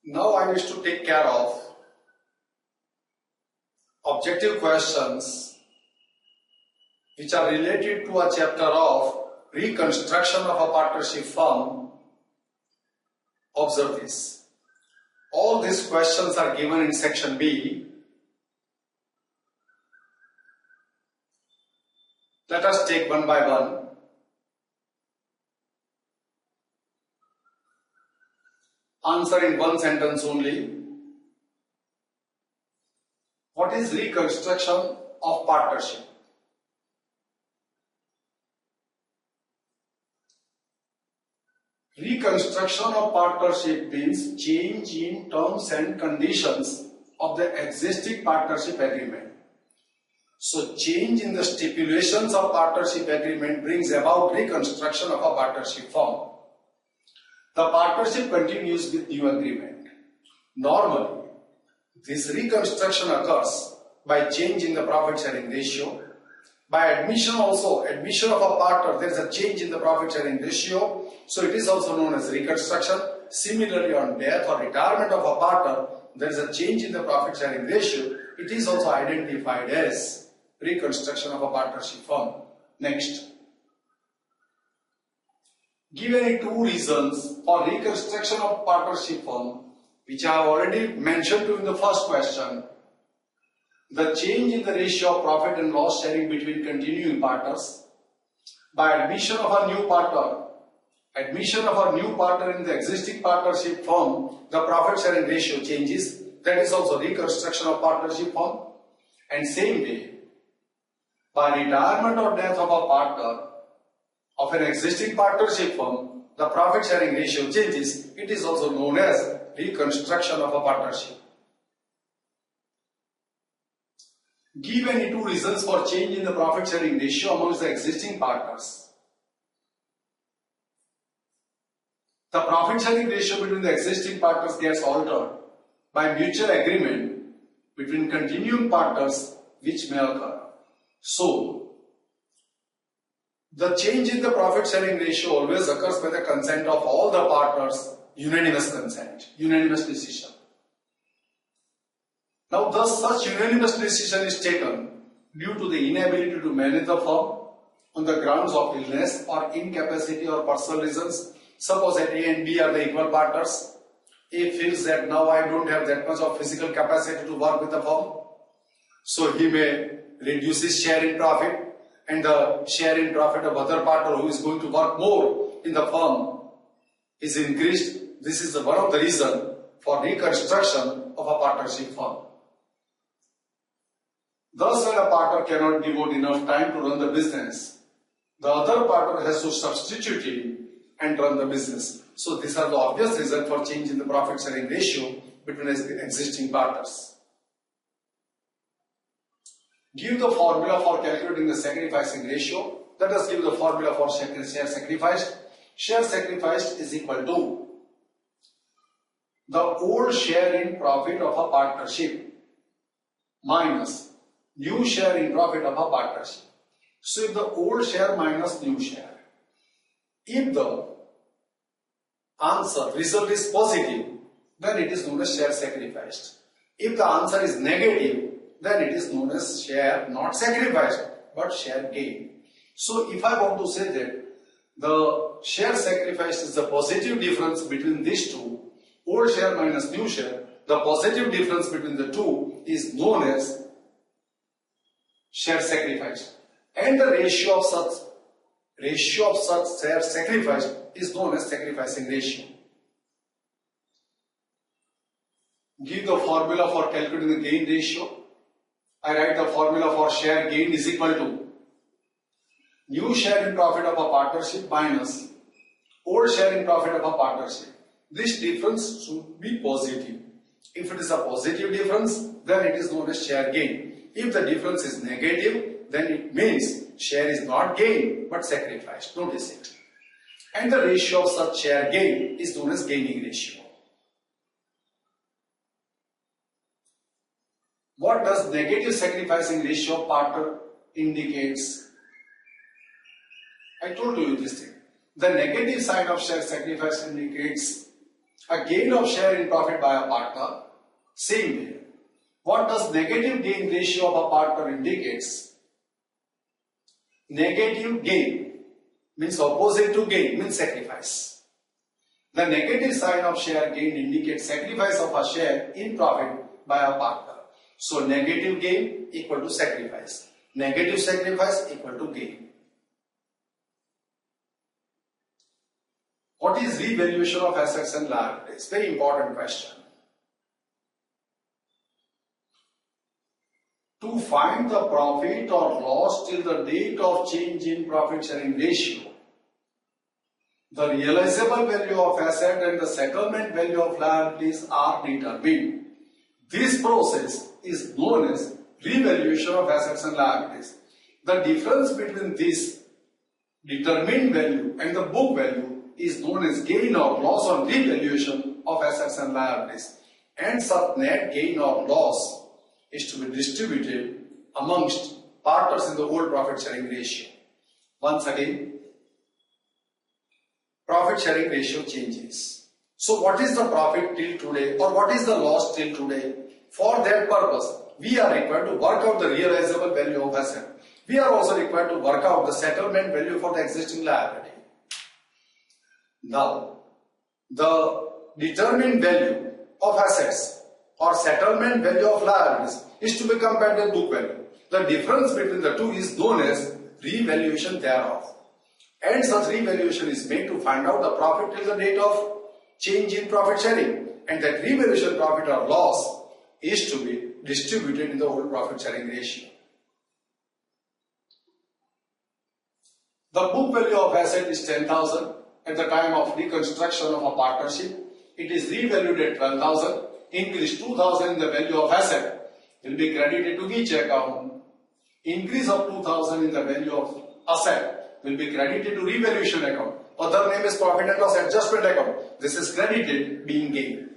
Now I wish to take care of objective questions which are related to a chapter of reconstruction of a partnership firm. Observe this. All these questions are given in section B. Let us take one by one. Answer in one sentence only. What is reconstruction of partnership? Reconstruction of partnership means change in terms and conditions of the existing partnership agreement. So change in the stipulations of partnership agreement brings about reconstruction of a partnership firm. The partnership continues with new agreement. Normally, this reconstruction occurs by change in the profit sharing ratio. By admission of a partner, there is a change in the profit sharing ratio. So it is also known as reconstruction. Similarly, on death or retirement of a partner, there is a change in the profit sharing ratio. It is also identified as reconstruction of a partnership firm. Next. Give any two reasons for reconstruction of partnership firm, which I have already mentioned to you in the first question. The change in the ratio of profit and loss sharing between continuing partners. By admission of a new partner in the existing partnership firm, the profit sharing ratio changes. That is also reconstruction of partnership firm. And same way, by retirement or death of a partner of an existing partnership firm, the profit sharing ratio changes. It is also known as reconstruction of a partnership. Give any two reasons for change in the profit sharing ratio amongst the existing partners. The profit sharing ratio between the existing partners gets altered by mutual agreement between continuing partners which may occur. So, the change in the profit sharing ratio always occurs by the consent of all the partners, unanimous consent, unanimous decision. Now, thus such unanimous decision is taken due to the inability to manage the firm on the grounds of illness or incapacity or personal reasons. Suppose that A and B are the equal partners. A feels that now I don't have that much of physical capacity to work with the firm. So he may reduce his share in profit, and the share in profit of other partner who is going to work more in the firm is increased. This is one of the reasons for reconstruction of a partnership firm. Thus, when a partner cannot devote enough time to run the business, the other partner has to substitute him and run the business. So these are the obvious reasons for change in the profit sharing ratio between existing partners. Give the formula for calculating the sacrificing ratio. Let us give the formula for share sacrificed. Share sacrificed is equal to the old share in profit of a partnership minus new share in profit of a partnership. So if the old share minus new share, if the result is positive, then it is known as share sacrificed. If the answer is negative, then it is known as share not sacrificed but share gain. So if I want to say that the share sacrificed is the positive difference between these two, old share minus new share, the positive difference between the two is known as share sacrificed, and the ratio of such share sacrificed is known as sacrificing ratio. Give the formula for calculating the gain ratio. I write the formula for share gain is equal to new share in profit of a partnership minus old share in profit of a partnership. This difference should be positive. If it is a positive difference, then it is known as share gain. If the difference is negative, then it means share is not gained but sacrificed. Notice it. And the ratio of such share gain is known as gaining ratio. What does negative sacrificing ratio partner indicates? I told you this thing. The negative sign of share sacrifice indicates A gain of share in profit by a partner, same way. What does negative gain ratio of a partner indicates? Negative gain means opposite to gain, means sacrifice. The negative sign of share gain indicates sacrifice of a share in profit by a partner. So negative gain equal to sacrifice. Negative sacrifice equal to gain. What is revaluation of assets and liabilities? Very important question. To find the profit or loss till the date of change in profit sharing ratio, the realizable value of asset and the settlement value of liabilities are determined. This process is known as revaluation of assets and liabilities. The difference between this determined value and the book value is known as gain or loss on revaluation of assets and liabilities. And such net gain or loss is to be distributed amongst partners in the whole profit sharing ratio. Once again, profit sharing ratio changes. So what is the profit till today or what is the loss till today? For that purpose, we are required to work out the realizable value of asset. We are also required to work out the settlement value for the existing liability. Now, the determined value of assets or settlement value of liabilities is to be compared with book value. The difference between the two is known as revaluation thereof. And such revaluation is made to find out the profit till the date of change in profit sharing. And that revaluation profit or loss is to be distributed in the whole profit sharing ratio. The book value of asset is 10,000 at the time of reconstruction of a partnership. It is revalued at 12,000. Increase 2,000 in the value of asset will be credited to which account? Increase of 2,000 in the value of asset will be credited to revaluation account. Other name is profit and loss adjustment account. This is credited being gain.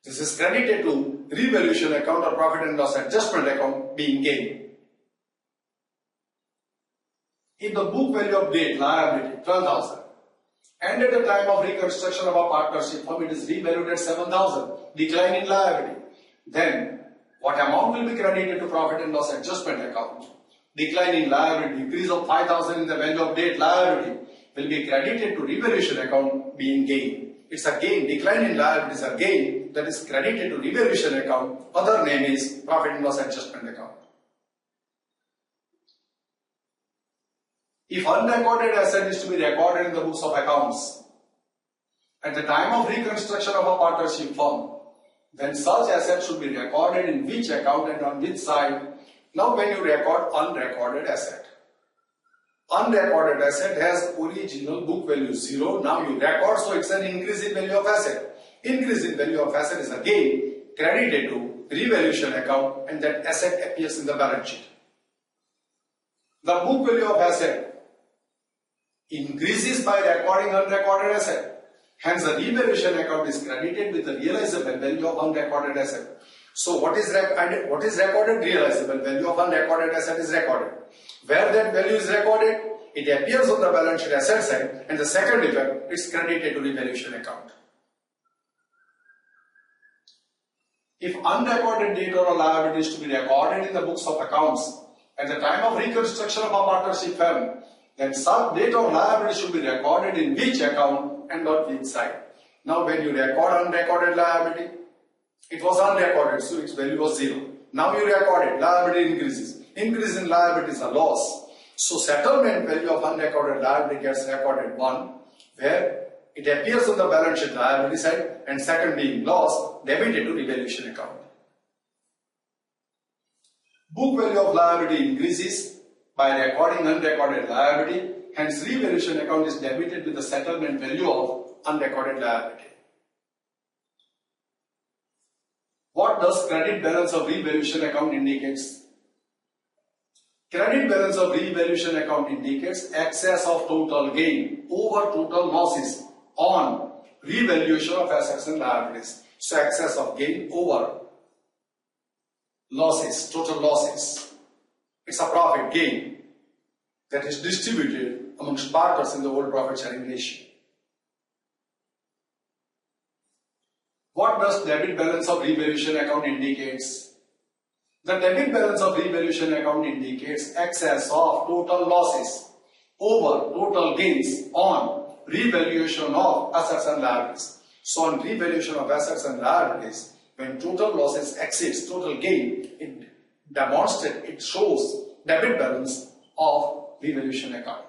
This is credited to revaluation account or profit and loss adjustment account being gain. If the book value of date liability 12,000 and at the time of reconstruction of a partnership firm it is revalued at 7,000, decline in liability, then what amount will be credited to profit and loss adjustment account? Decline in liability, increase of 5,000 in the value of date liability will be credited to revaluation account being gain. It's a gain. Decline in liability is a gain that is credited to revaluation account. Other name is profit and loss adjustment account. If unrecorded asset is to be recorded in the books of accounts at the time of reconstruction of a partnership firm, then such asset should be recorded in which account and on which side? Now when you record unrecorded asset, unrecorded asset has original book value 0. Now you record, so it's an increase in value of asset. Increase in value of asset is again credited to revaluation account and that asset appears in the balance sheet. The book value of asset increases by recording unrecorded asset. Hence the revaluation account is credited with the realizable value of unrecorded asset. So what is recorded? Realizable value of unrecorded asset is recorded. Where that value is recorded, it appears on the balance sheet asset side, and the second effect is credited to revaluation account. If unrecorded date or a liability is to be recorded in the books of accounts at the time of reconstruction of a partnership firm, then such date or liability should be recorded in which account and on which side. Now when you record unrecorded liability, it was unrecorded, so its value was 0. Now you record it, liability increases. Increase in liability is a loss. So settlement value of unrecorded liability gets recorded 1, where it appears on the balance sheet liability side, and second being loss debited to revaluation account. Book value of liability increases by recording unrecorded liability, hence revaluation account is debited with the settlement value of unrecorded liability. What does credit balance of revaluation account indicates? Credit balance of revaluation account indicates excess of total gain over total losses on revaluation of assets and liabilities. So excess of gain over losses, total losses. It's a profit gain that is distributed amongst partners in the whole profit sharing ratio. What does debit balance of revaluation account indicates? The debit balance of revaluation account indicates excess of total losses over total gains on revaluation of assets and liabilities. So on revaluation of assets and liabilities, when total losses exceeds total gain, it shows debit balance of revaluation account.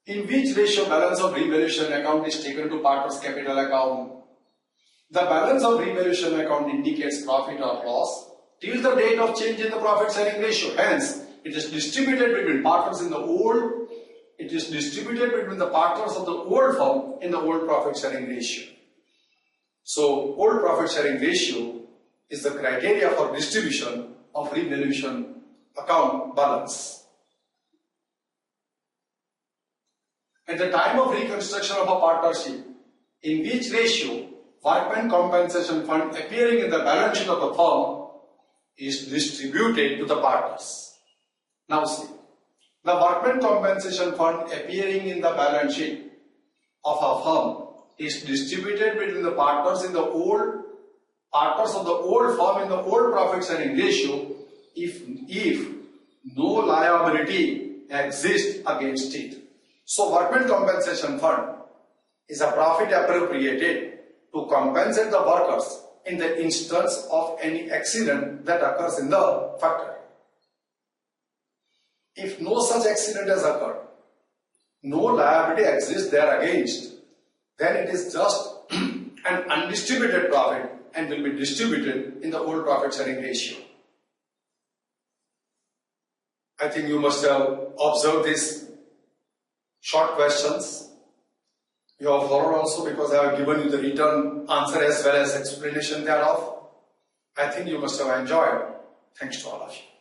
In which ratio balance of revaluation account is taken to partner's capital account? The balance of revaluation account indicates profit or loss till the date of change in the profit sharing ratio. Hence, it is distributed between partners in the old. It is distributed between the partners of the old firm in the old profit sharing ratio. So, old profit sharing ratio is the criteria for distribution of revaluation account balance. At the time of reconstruction of a partnership, in which ratio workmen compensation fund appearing in the balance sheet of the firm is distributed to the partners. Now see, the workmen compensation fund appearing in the balance sheet of a firm is distributed between the partners of the old firm in the old profit sharing ratio if no liability exists against it. So workmen compensation fund is a profit appropriated to compensate the workers in the instance of any accident that occurs in the factory. If no such accident has occurred, no liability exists there against, then it is just an undistributed profit and will be distributed in the old profit sharing ratio. I think you must have observed these short questions. You have followed also because I have given you the written answer as well as explanation thereof. I think you must have enjoyed. Thanks to all of you.